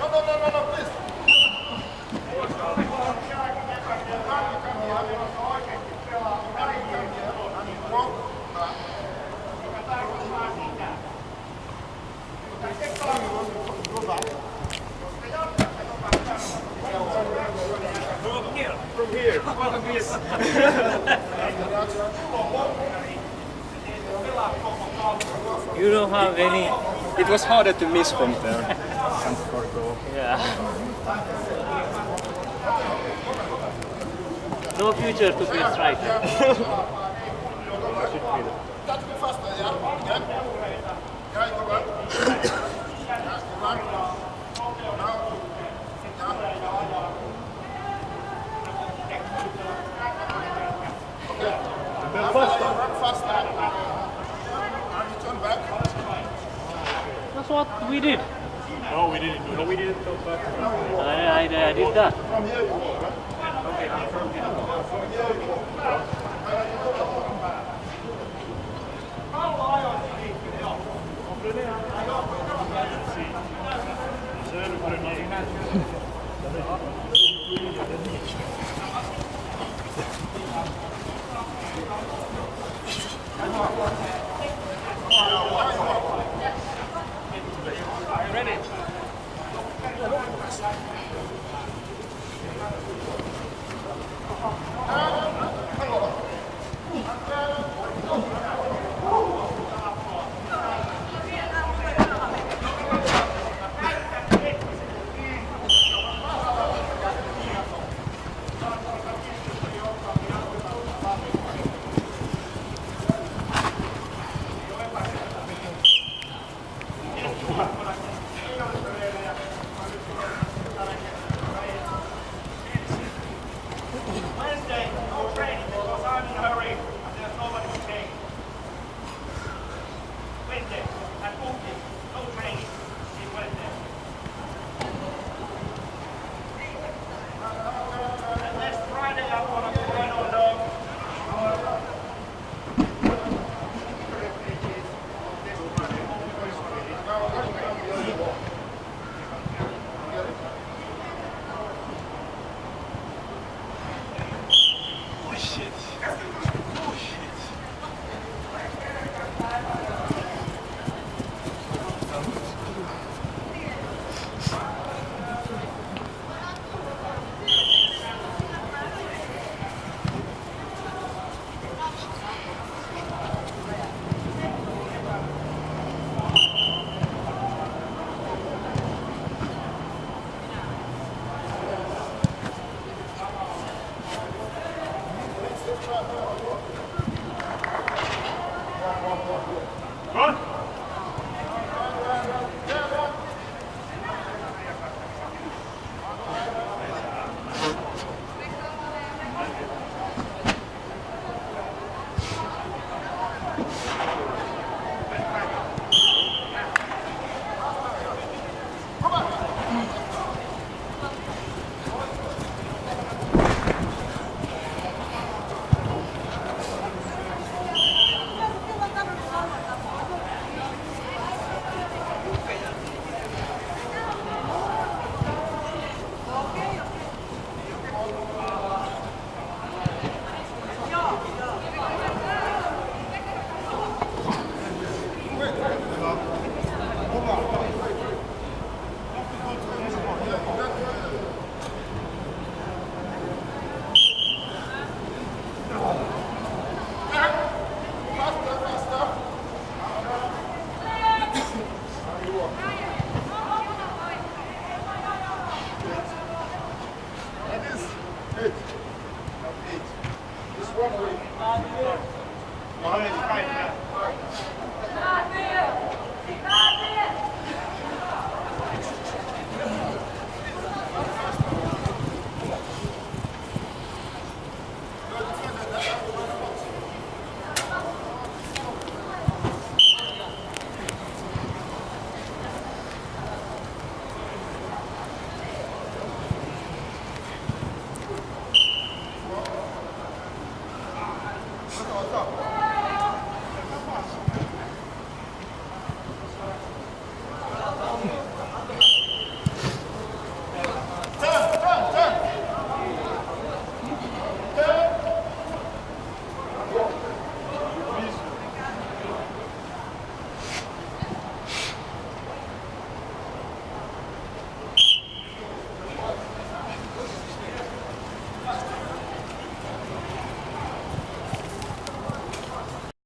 please. From here. You don't have any. It was harder to miss from there. And for goal. Yeah. No future to be a striker. That's me faster, yeah? Again. Yeah, go back. Yeah, go back. Now. Yeah. Okay. Run faster. And you turn back. That's what we did. No, we didn't do that. We didn't go back. I did that. From here you walk, right? Sen